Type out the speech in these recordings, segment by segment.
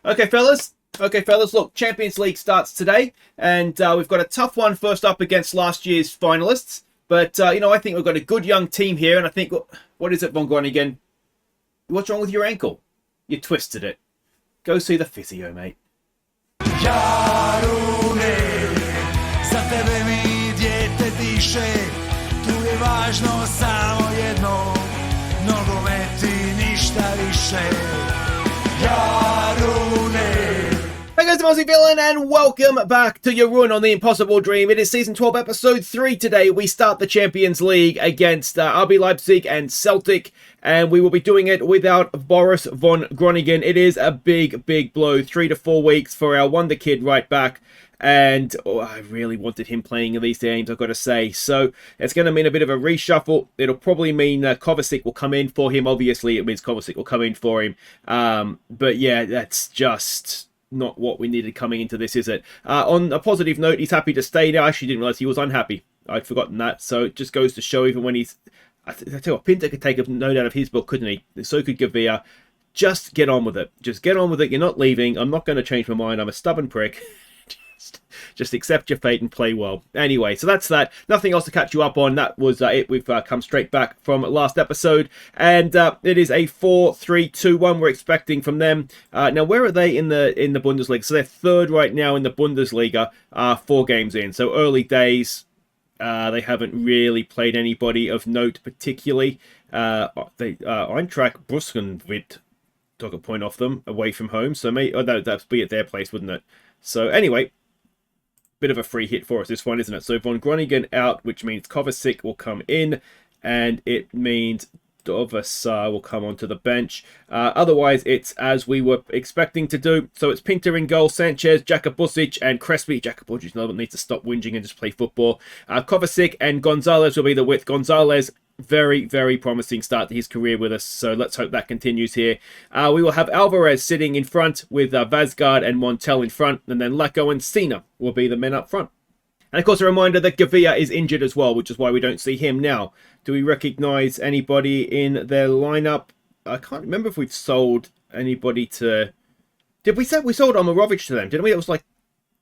Okay, fellas. Look, Champions League starts today, and we've got a tough one first up against last year's finalists. But, I think we've got a good young team here, and I think, what is it, Von Groningen? What's wrong with your ankle? You twisted it. Go see the physio, mate. Jarune, za tebe mi dijete diše, tu je važno samo jedno, nogomet i ništa više. Jarune. Hey guys, I'm Aussie Villain, and welcome back to Jarun on the Impossible Dream. It is Season 12, Episode 3 today. We start the Champions League against RB Leipzig and Celtic, and we will be doing it without Boris Von Groningen. It is a big blow. 3 to 4 weeks for our wonder kid right back. And I really wanted him playing in these games, I've got to say. So it's going to mean a bit of a reshuffle. It'll probably mean Kovacic will come in for him. Obviously, it means Kovacic will come in for him. But yeah, that's just not what we needed coming into this, is it? On a positive note, he's happy to stay there. I actually didn't realise he was unhappy. I'd forgotten that. So it just goes to show, even when he's... I tell you what, Pinter could take a note out of his book, couldn't he? So could Gavia. Just get on with it. Just get on with it. You're not leaving. I'm not going to change my mind. I'm a stubborn prick. Just accept your fate and play well. Anyway, so that's that. Nothing else to catch you up on. That was it. We've come straight back from last episode. And it is a 4-3-2-1 we're expecting from them. Now, where are they in the Bundesliga? So they're third right now in the Bundesliga, 4 games in. So early days. They haven't really played anybody of note particularly. Eintracht Bruskenwit took a point off them away from home. So that'd be at their place, wouldn't it? So anyway, bit of a free hit for us, this one, isn't it? So Von Groningen out, which means Kovacic will come in, and it means Dovasar will come onto the bench. Otherwise, it's as we were expecting to do. So it's Pinter in goal, Sanchez, Jakabusic, and Crespi. Jakabusic needs to stop whinging and just play football. Kovacic and Gonzalez will be the width. Gonzalez, very promising start to his career with us, so let's hope that continues here. We will have Alvarez sitting in front with Vazgard and Montel in front, and then Lacko and Cena will be the men up front. And of course, a reminder that Gavia is injured as well, which is why we don't see him now. Do we recognise anybody in their lineup? I can't remember if we've sold anybody to... Did we say we sold Omarovic to them? Didn't we? It was like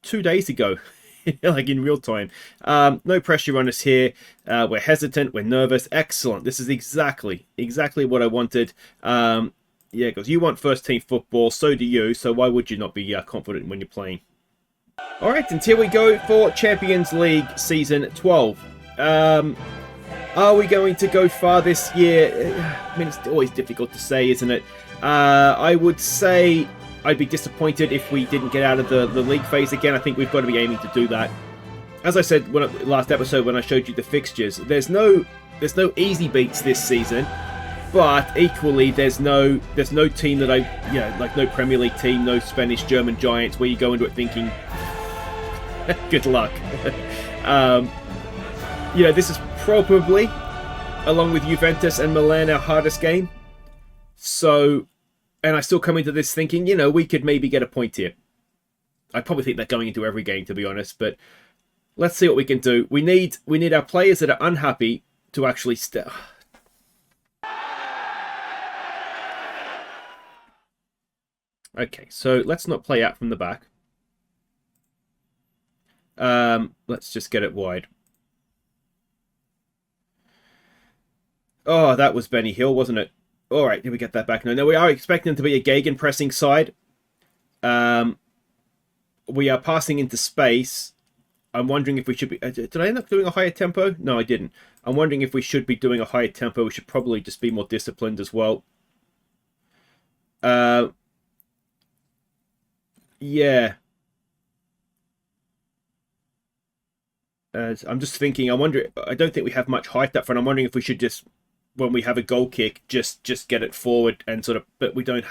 2 days ago. Like in real time. No pressure on us here. We're hesitant. We're nervous. Excellent. This is exactly what I wanted. Yeah, because you want first team football. So do you. So why would you not be confident when you're playing? All right, and here we go for Champions League Season 12. Are we going to go far this year? I mean, it's always difficult to say, isn't it? I would say I'd be disappointed if we didn't get out of the league phase again. I think we've got to be aiming to do that. As I said last episode when I showed you the fixtures, there's no easy beats this season, but equally there's no team that like no Premier League team, no Spanish German giants where you go into it thinking good luck. This is probably, along with Juventus and Milan, our hardest game. So, and I still come into this thinking, we could maybe get a point here. I probably think that going into every game, to be honest, but let's see what we can do. We need our players that are unhappy to actually Okay, so let's not play out from the back. Let's just get it wide. Oh, that was Benny Hill, wasn't it? All right, did we get that back? No, we are expecting to be a Gegenpressing side. We are passing into space. I'm wondering if we should be... did I end up doing a higher tempo? No, I didn't. I'm wondering if we should be doing a higher tempo. We should probably just be more disciplined as well. Yeah. I'm just thinking, I don't think we have much height up front. I'm wondering if we should just, when we have a goal kick, just get it forward and sort of, but we don't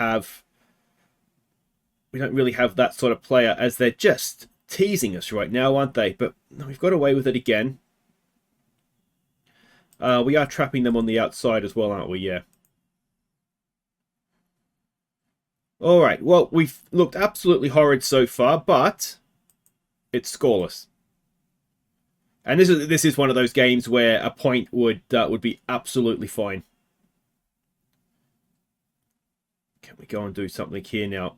really have that sort of player, as they're just teasing us right now, aren't they? But we've got away with it again. We are trapping them on the outside as well, aren't we? Yeah. All right. Well, we've looked absolutely horrid so far, but it's scoreless. And this is one of those games where a point would be absolutely fine. Can we go and do something here now?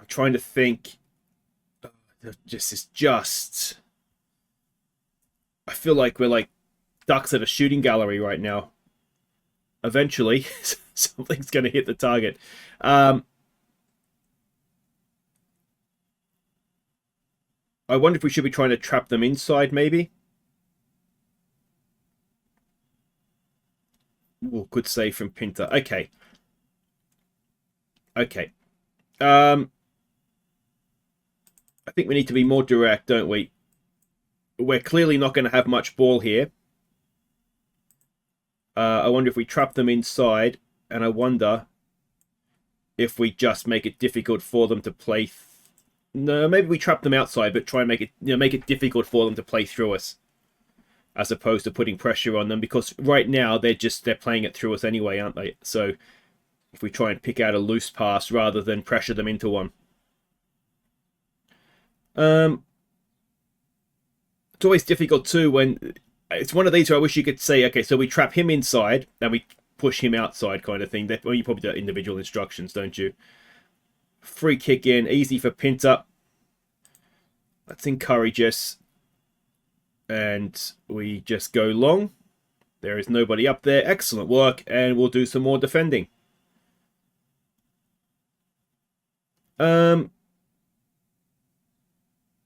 I'm trying to think. This is just... I feel like we're like ducks at a shooting gallery right now. Eventually, something's going to hit the target. I wonder if we should be trying to trap them inside, maybe. Ooh, good save from Pinter. Okay. Okay. I think we need to be more direct, don't we? We're clearly not going to have much ball here. I wonder if we trap them inside, and I wonder if we just make it difficult for them to play. No, maybe we trap them outside, but try and make it, make it difficult for them to play through us, as opposed to putting pressure on them. Because right now they're playing it through us anyway, aren't they? So if we try and pick out a loose pass rather than pressure them into one. It's always difficult too when it's one of these where I wish you could say, okay, so we trap him inside and we push him outside kind of thing. Well, you probably do individual instructions, don't you? Free kick in, easy for Pinter. Let's encourage us. And we just go long. There is nobody up there. Excellent work. And we'll do some more defending.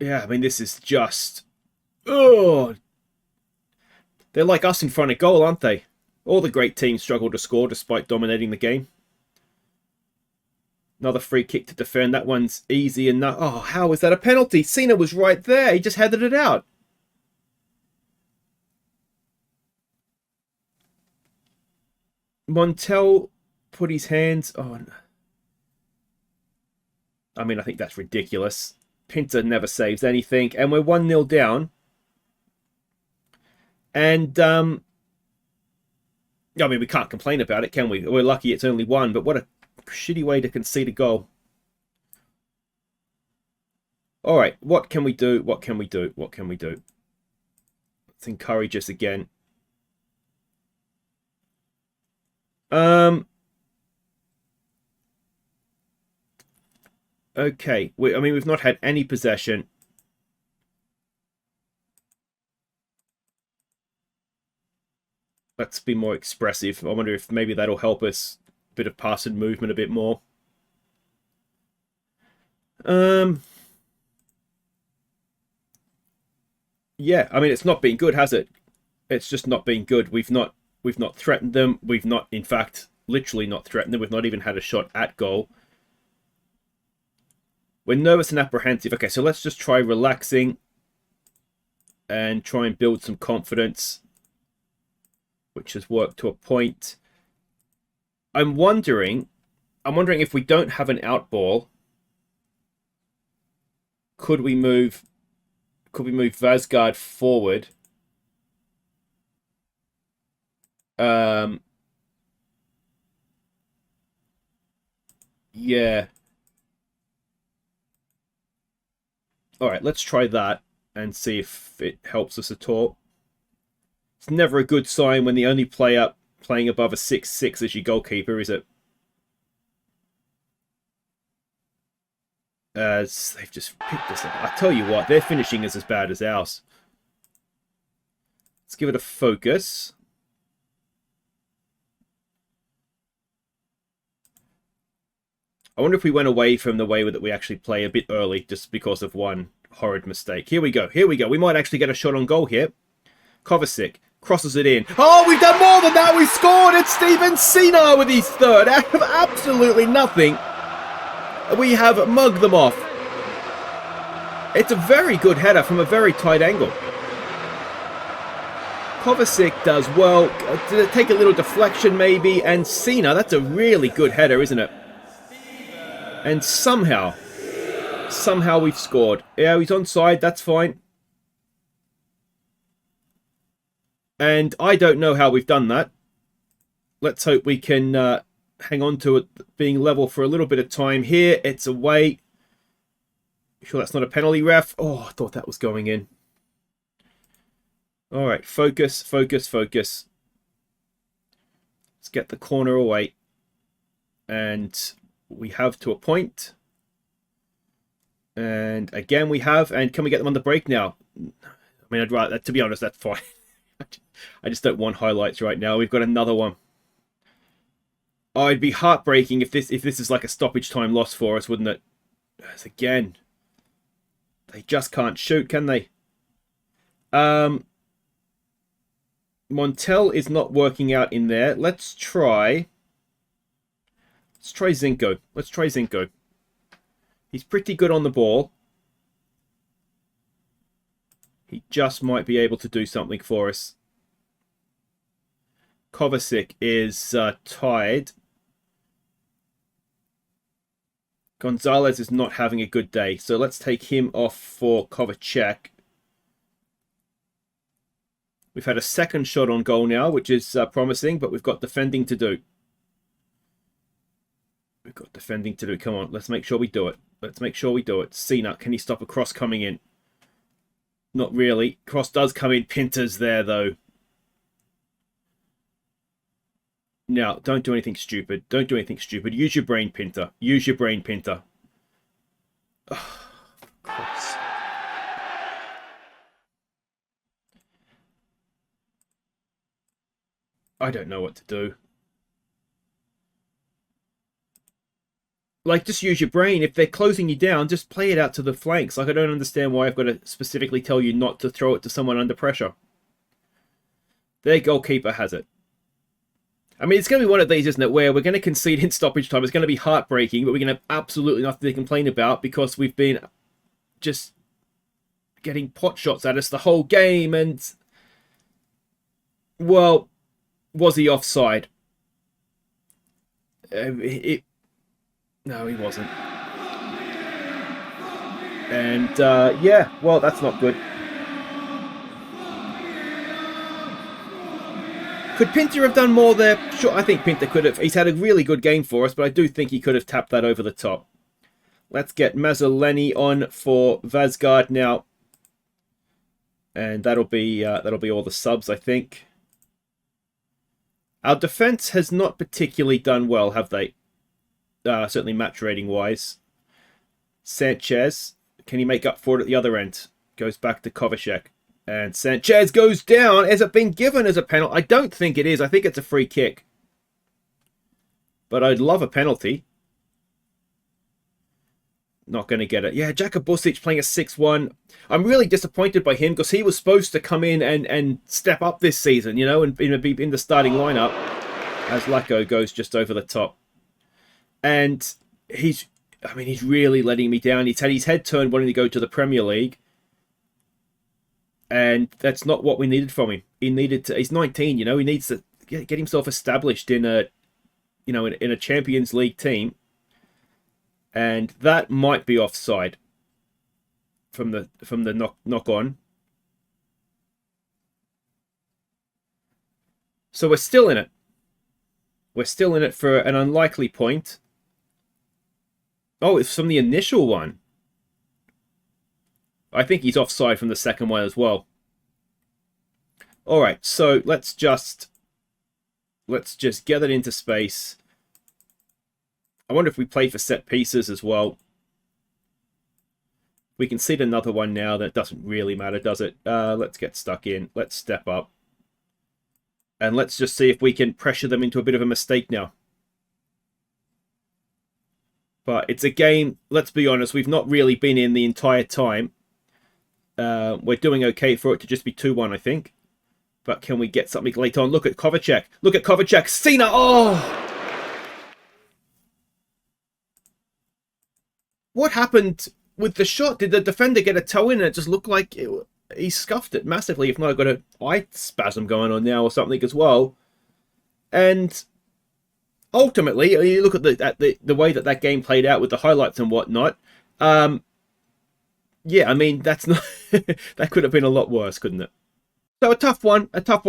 Yeah, I mean, this is just... Oh, they're like us in front of goal, aren't they? All the great teams struggle to score despite dominating the game. Another free kick to defend. That one's easy enough. Oh, how is that a penalty? Cena was right there. He just headed it out. Montel put his hands on... I mean, I think that's ridiculous. Pinter never saves anything. And we're 1-0 down. And, I mean, we can't complain about it, can we? We're lucky it's only one, but what a shitty way to concede a goal. All right, what can we do? What can we do? What can we do? Let's encourage us again. Okay, I mean, we've not had any possession. Let's be more expressive. I wonder if maybe that'll help us. A bit of pass and movement a bit more. Yeah, I mean, it's not been good, has it? It's just not been good. We've not threatened them. We've not, in fact, literally not threatened them. We've not even had a shot at goal. We're nervous and apprehensive. Okay, so let's just try relaxing and try and build some confidence, which has worked to a point. I'm wondering if we don't have an out ball, could we move Vasgard forward? Yeah. All right, let's try that and see if it helps us at all. It's never a good sign when the only player playing above a 6'6" is your goalkeeper, is it? As they've just picked us up. I tell you what, their finishing is as bad as ours. Let's give it a focus. I wonder if we went away from the way that we actually play a bit early just because of one horrid mistake. Here we go. Here we go. We might actually get a shot on goal here. Kovacic crosses it in. Oh, we've done more than that. We've scored. It's Steven Cena with his third. Out of absolutely nothing, we have mugged them off. It's a very good header from a very tight angle. Kovacic does well. Take a little deflection maybe. And Cena, that's a really good header, isn't it? And somehow we've scored. Yeah, he's onside. That's fine. And I don't know how we've done that. Let's hope we can hang on to it being level for a little bit of time here. It's away. Sure that's not a penalty, ref. Oh, I thought that was going in. All right, focus, focus, focus. Let's get the corner away. And we have to a point. And again we have, and can we get them on the break now? I mean, I'd rather, to be honest, that's fine. I just don't want highlights right now. We've got another one. Oh, it'd be heartbreaking if this is like a stoppage time loss for us, wouldn't it? As again, they just can't shoot, can they? Montel is not working out in there. Let's try Zinko. Let's try Zinko. He's pretty good on the ball. He just might be able to do something for us. Kovacic is tied. Gonzalez is not having a good day, so let's take him off for Kovacic. We've had a second shot on goal now, which is promising, but we've got defending to do. We've got defending to do. Come on, let's make sure we do it. Let's make sure we do it. Cena, can he stop a cross coming in? Not really. Cross does come in. Pinter's there, though. Now, don't do anything stupid. Don't do anything stupid. Use your brain, Pinter. Use your brain, Pinter. Oh, of course. I don't know what to do. Like, just use your brain. If they're closing you down, just play it out to the flanks. Like, I don't understand why I've got to specifically tell you not to throw it to someone under pressure. Their goalkeeper has it. I mean, it's going to be one of these, isn't it, where we're going to concede in stoppage time. It's going to be heartbreaking, but we're going to have absolutely nothing to complain about because we've been just getting pot shots at us the whole game. And, well, was he offside? No, he wasn't. And, yeah, well, that's not good. Could Pinter have done more there? Sure, I think Pinter could have. He's had a really good game for us, but I do think he could have tapped that over the top. Let's get Mazzoleni on for Vazgard now. And that'll be all the subs, I think. Our defense has not particularly done well, have they? Certainly match rating wise. Sanchez, can he make up for it at the other end? Goes back to Kovacic. And Sanchez goes down. Has it been given as a penalty? I don't think it is. I think it's a free kick. But I'd love a penalty. Not going to get it. Yeah, Jakubusic playing a 6-1. I'm really disappointed by him because he was supposed to come in and step up this season, you know, and be in the starting lineup as Lacko goes just over the top. And he's really letting me down. He's had his head turned wanting to go to the Premier League. And that's not what we needed from him. He needed to. He's 19, you know. He needs to get himself established in a, you know, in a Champions League team. And that might be offside from the knock on. So we're still in it. We're still in it for an unlikely point. Oh, it's from the initial one. I think he's offside from the second one as well. All right, so let's just get it into space. I wonder if we play for set pieces as well. We can see another one now. That doesn't really matter, does it? Let's get stuck in. Let's step up. And let's just see if we can pressure them into a bit of a mistake now. But it's a game, let's be honest, we've not really been in the entire time. We're doing okay for it to just be 2-1, I think. But can we get something late on? Look at Kovacic. Look at Kovacic. Cena. Oh! What happened with the shot? Did the defender get a toe in and it just looked like he scuffed it massively? If not, I've got an eye spasm going on now or something as well. And ultimately, you look at the way that game played out with the highlights and whatnot. Yeah, I mean, that's not that could have been a lot worse, couldn't it? So a tough one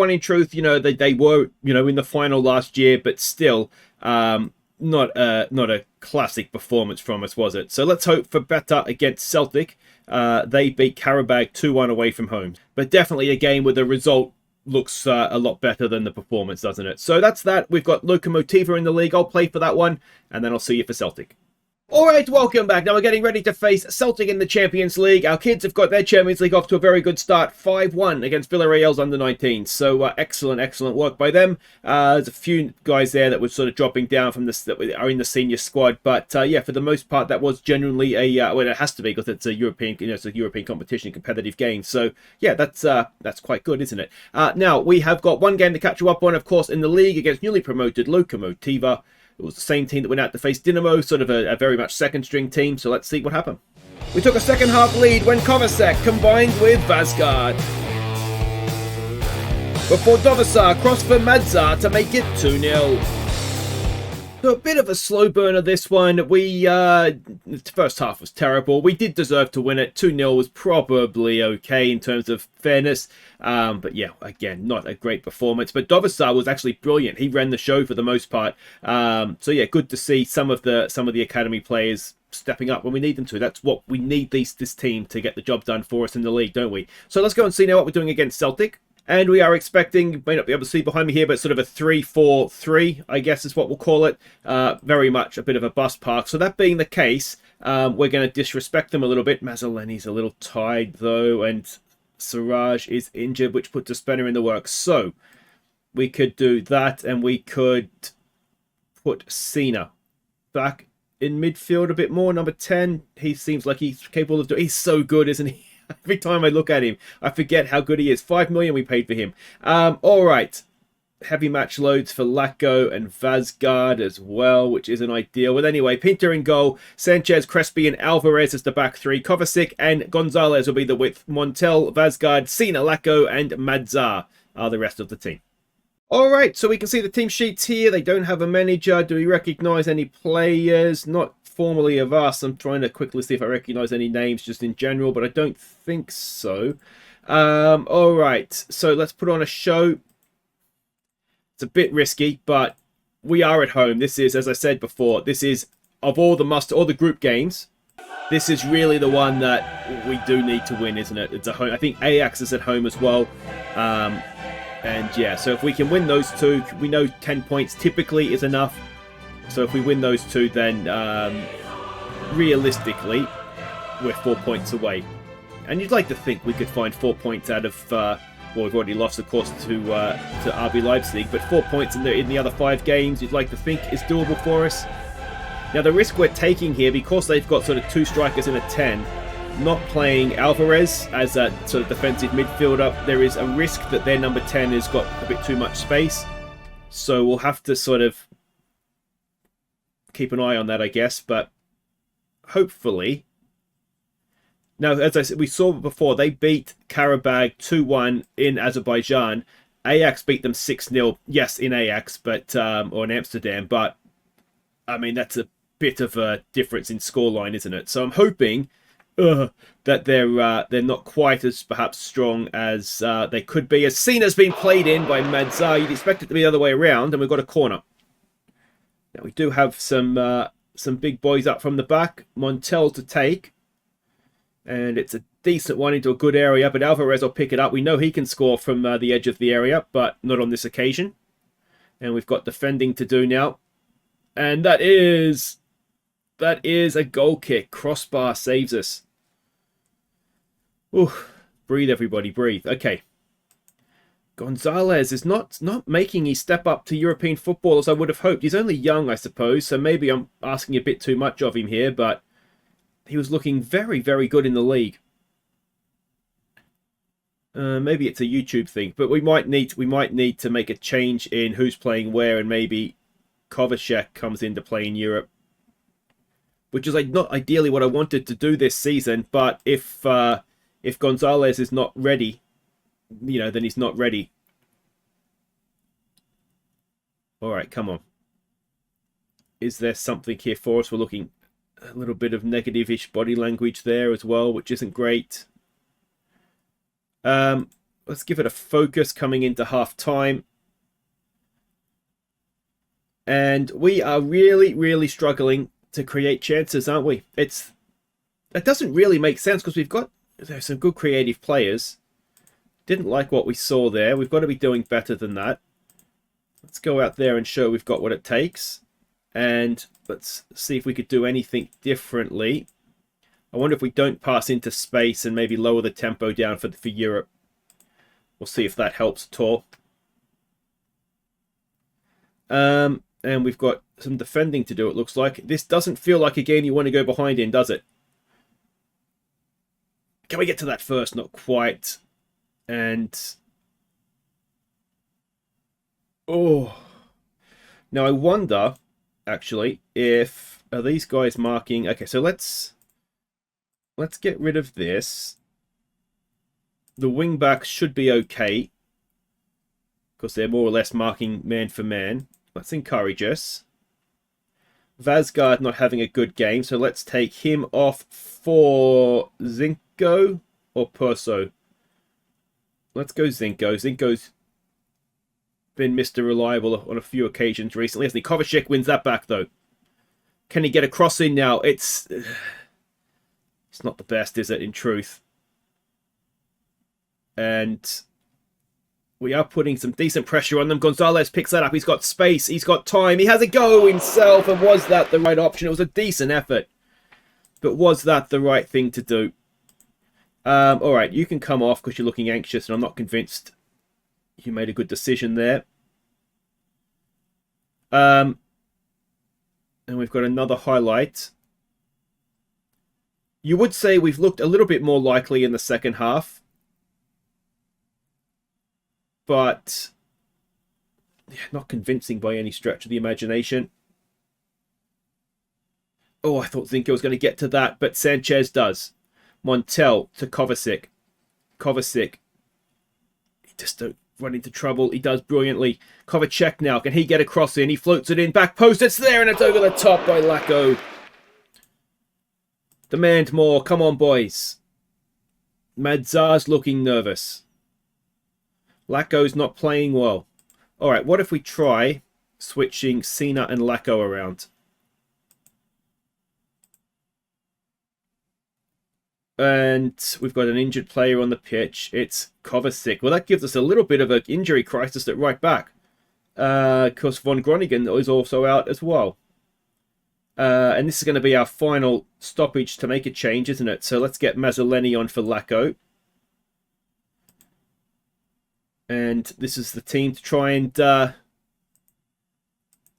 in truth. You know, they were, you know, in the final last year, but still not a classic performance from us, was it? So let's hope for better against Celtic. They beat Karabag 2-1 away from home, but definitely a game where the result looks a lot better than the performance, doesn't it? So that's that. We've got Lokomotiva in the league. I'll play for that one, and then I'll see you for Celtic. Alright, welcome back. Now we're getting ready to face Celtic in the Champions League. Our kids have got their Champions League off to a very good start, 5-1 against Villarreal's under-19. So excellent work by them. There's a few guys there that were sort of dropping down from this, that are in the senior squad. But yeah, for the most part, that was genuinely a well, it has to be because it's a European, it's a European competition, competitive game. So yeah, that's quite good, isn't it? Now we have got one game to catch you up on, of course, in the league against newly promoted Lokomotiva. It was the same team that went out to face Dinamo, sort of a very much second-string team, so let's see what happened. We took a second-half lead when Kovacic combined with Vazgard. Before Dovasar crossed for Madzar to make it 2-0. So a bit of a slow burner this one. The first half was terrible. We did deserve to win it. 2-0 was probably okay in terms of fairness. But yeah, again, not a great performance. But Dovasar was actually brilliant. He ran the show for the most part. So yeah, good to see some of the academy players stepping up when we need them to. That's what we need, this team to get the job done for us in the league, don't we? So let's go and see now what we're doing against Celtic. And we are expecting, you may not be able to see behind me here, but sort of a 3-4-3, I guess is what we'll call it. Very much a bit of a bus park. So that being the case, we're going to disrespect them a little bit. Mazzoleni's a little tired, though, and Siraj is injured, which puts a spinner in the works. So we could do that, and we could put Sina back in midfield a bit more. Number 10, he seems like he's capable of doing. He's so good, isn't he? Every time I look at him, I forget how good he is. 5 million we paid for him. All right. Heavy match loads for Lacko and Vazgard as well, which isn't ideal. But anyway, Pinter in goal. Sanchez, Crespi, and Alvarez as the back three. Kovacic and Gonzalez will be the width. Montel, Vazgard, Sina, Lacko, and Madzar are the rest of the team. All right, so we can see the team sheets here. They don't have a manager. Do we recognize any players? Not formally of us. I'm trying to quickly see if I recognize any names just in general, but I don't think so. All right, so let's put on a show. It's a bit risky, but we are at home. This is, as I said before, this is, of all the group games, this is really the one that we do need to win, isn't it? It's a home. I think Ajax is at home as well. And yeah, so if we can win those two, we know 10 points typically is enough. So if we win those two, then realistically, we're 4 points away. And you'd like to think we could find 4 points out of, well, we've already lost, of course, to RB Leipzig, but 4 points in the other 5 games, you'd like to think is doable for us. Now, the risk we're taking here, because they've got sort of 2 strikers and a 10, not playing Alvarez as a sort of defensive midfielder, there is a risk that their number 10 has got a bit too much space. So we'll have to sort of keep an eye on that, I guess, but hopefully. Now, as I said, we saw before, they beat Karabag 2-1 in Azerbaijan. Ajax beat them 6-0, yes, in Ajax, but or in Amsterdam, but I mean, that's a bit of a difference in scoreline, isn't it? So I'm hoping that they're not quite as perhaps strong as they could be. As Sina's been played in by Madzar, you'd expect it to be the other way around, and we've got a corner. Now we do have some big boys up from the back. Montel to take, and it's a decent one into a good area, but Alvarez will pick it up. We know he can score from the edge of the area, but not on this occasion. And we've got defending to do now, and that is a goal kick. Crossbar saves us. Ooh, breathe, everybody, breathe. Okay. Gonzalez is not making his step up to European football as I would have hoped. He's only young, I suppose, so maybe I'm asking a bit too much of him here, but he was looking very, very good in the league. Maybe it's a YouTube thing, but we might need to make a change in who's playing where, and maybe Kovacic comes in to play in Europe, which is like not ideally what I wanted to do this season. But if Gonzalez is not ready, then he's not ready. All right, come on. Is there something here for us? We're looking a little bit of negative-ish body language there as well, which isn't great. Let's give it a focus coming into half-time. And we are really, really struggling to create chances, aren't we? It doesn't really make sense because there's some good creative players. Didn't like what we saw there. We've got to be doing better than that. Let's go out there and show we've got what it takes. And Let's see if we could do anything differently. I wonder if we don't pass into space and maybe lower the tempo down for Europe. We'll see if that helps at all. And we've got some defending to do, it looks like. This doesn't feel like a game you want to go behind in, does it? Can we get to that first? Not quite. And... oh. Now, I wonder, actually, if... are these guys marking... okay, so let's get rid of this. The wing-backs should be okay, because they're more or less marking man for man. Let's encourage us. Vazgard not having a good game, so let's take him off for Zinko or Perso. Let's go Zinko. Zinko's been Mr. Reliable on a few occasions recently, hasn't he? Kovacic wins that back, though. Can he get a cross in now? It's not the best, is it, in truth? And we are putting some decent pressure on them. Gonzalez picks that up. He's got space. He's got time. He has a go himself. And was that the right option? It was a decent effort. But was that the right thing to do? All right, you can come off because you're looking anxious. And I'm not convinced you made a good decision there. And we've got another highlight. You would say we've looked a little bit more likely in the second half. But not convincing by any stretch of the imagination. Oh, I thought Zinko was going to get to that, but Sanchez does. Montel to Kovacic. Kovacic. He just don't run into trouble. He does brilliantly. Kovacic now. Can he get a cross in? He floats it in. Back post. It's there and it's over the top by Lacko. Demand more. Come on, boys. Madzar's looking nervous. Lacko's not playing well. All right, what if we try switching Cena and Lacko around? And we've got an injured player on the pitch. It's Kovacic. Well, that gives us a little bit of an injury crisis at right back. Because Von Groningen is also out as well. And this is going to be our final stoppage to make a change, isn't it? So let's get Mazzoleni on for Lacko. And this is the team to try and get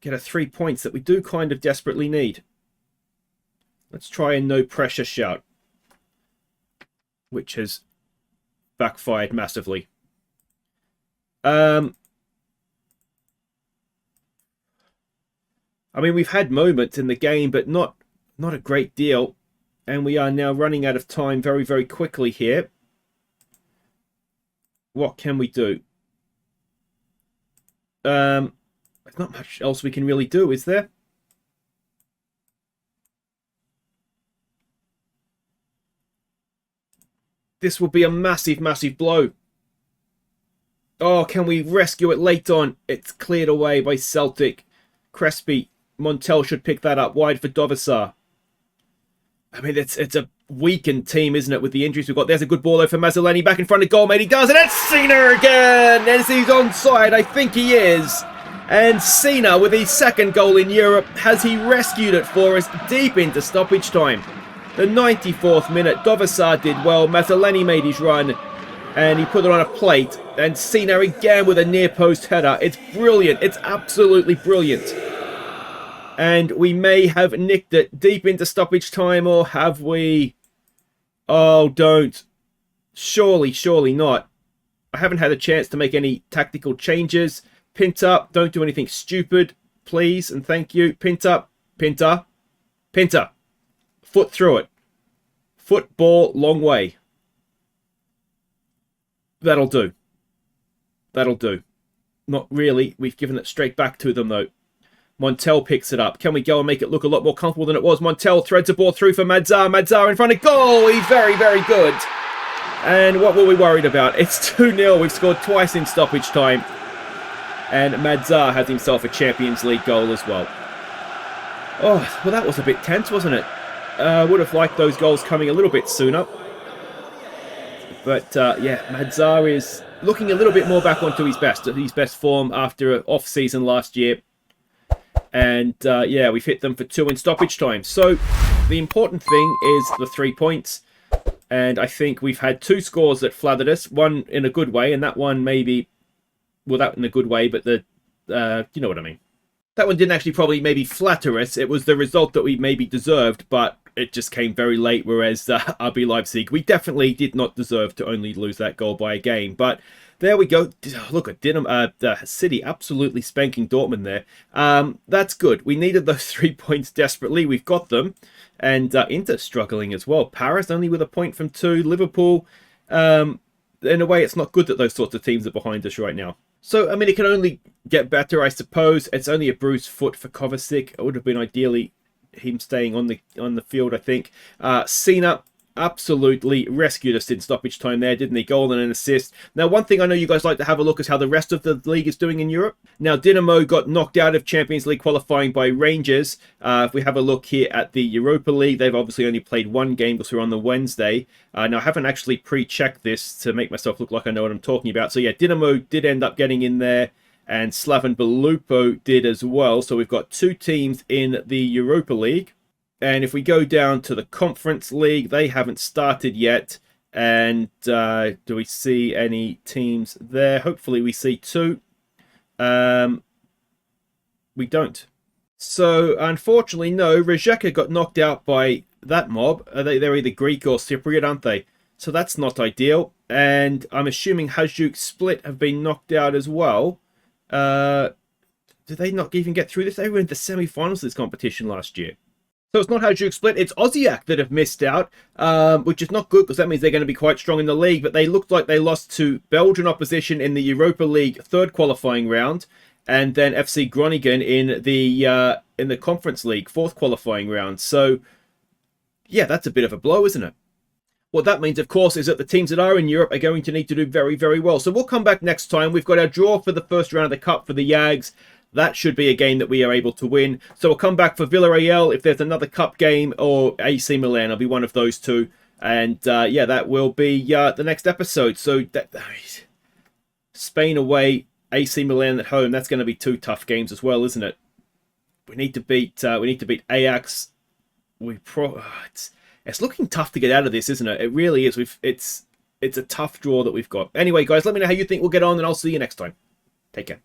a 3 points that we do kind of desperately need. Let's try a no pressure shout, which has backfired massively. I mean, we've had moments in the game, but not a great deal. And we are now running out of time very, very quickly here. What can we do? There's not much else we can really do, is there? This will be a massive, massive blow. Oh, can we rescue it late on? It's cleared away by Celtic. Crespi. Montel should pick that up wide for Dovasar. I mean, it's a weakened team, isn't it, with the injuries we've got. There's a good ball though for Mazzoleni, back in front of goal, mate. He does, and it's Cena again! And he's onside, I think he is. And Cena, with his second goal in Europe, has he rescued it for us deep into stoppage time. The 94th minute, Dovasar did well. Mazzoleni made his run, and he put it on a plate. And Cena again with a near-post header. It's brilliant. It's absolutely brilliant. And we may have nicked it deep into stoppage time, or have we? Oh, don't. Surely, surely not. I haven't had a chance to make any tactical changes. Pinter, don't do anything stupid, please, and thank you. Pinter, Pinter, Pinter. Foot through it. Football, long way. That'll do. That'll do. Not really. We've given it straight back to them, though. Montel picks it up. Can we go and make it look a lot more comfortable than it was? Montel threads a ball through for Madzar. Madzar in front of goal. He's very, very good. And what were we worried about? It's 2-0. We've scored twice in stoppage time. And Madzar has himself a Champions League goal as well. Oh, well, that was a bit tense, wasn't it? Would have liked those goals coming a little bit sooner. But, yeah, Madzar is looking a little bit more back onto his best form after an off-season last year. And yeah, we've hit them for 2 in stoppage time. So the important thing is the 3 points. And I think we've had 2 scores that flattered us. One in a good way, and that one maybe... Well, that in a good way, but the... you know what I mean. That one didn't actually probably maybe flatter us. It was the result that we maybe deserved, but it just came very late, whereas RB Leipzig, we definitely did not deserve to only lose that goal by a game. But there we go. Look at the City absolutely spanking Dortmund there. That's good. We needed those 3 points desperately. We've got them. And Inter struggling as well. Paris only with a point from 2. Liverpool, in a way, it's not good that those sorts of teams are behind us right now. So, I mean, it can only get better, I suppose. It's only a bruised foot for Kovacic. It would have been ideally him staying on the field, I think. Cena absolutely rescued us in stoppage time there, didn't he? Goal and an assist. Now, one thing I know you guys like to have a look is how the rest of the league is doing in Europe. Now, Dinamo got knocked out of Champions League qualifying by Rangers. If we have a look here at the Europa League, they've obviously only played 1 game because we're on the Wednesday. Now, I haven't actually pre-checked this to make myself look like I know what I'm talking about. So, yeah, Dinamo did end up getting in there, and Slaven Belupo did as well. So, we've got 2 teams in the Europa League. And if we go down to the Conference League, they haven't started yet. And do we see any teams there? Hopefully we see 2. We don't. So, unfortunately, no. Rijeka got knocked out by that mob. They're either Greek or Cypriot, aren't they? So that's not ideal. And I'm assuming Hajduk Split have been knocked out as well. Did they not even get through this? They were in the semi-finals of this competition last year. So it's not Hajduk Split, it's Osijek that have missed out, which is not good because that means they're going to be quite strong in the league. But they looked like they lost to Belgian opposition in the Europa League 3rd qualifying round, and then FC Groningen in the Conference League 4th qualifying round. So, yeah, that's a bit of a blow, isn't it? What that means, of course, is that the teams that are in Europe are going to need to do very, very well. So we'll come back next time. We've got our draw for the first round of the Cup for the Yags. That should be a game that we are able to win. So we'll come back for Villarreal if there's another Cup game, or AC Milan. I'll be one of those 2. And yeah, that will be the next episode. So Spain away, AC Milan at home. That's going to be 2 tough games as well, isn't it? We need to beat Ajax. It's looking tough to get out of this, isn't it? It really is. It's a tough draw that we've got. Anyway, guys, let me know how you think we'll get on, and I'll see you next time. Take care.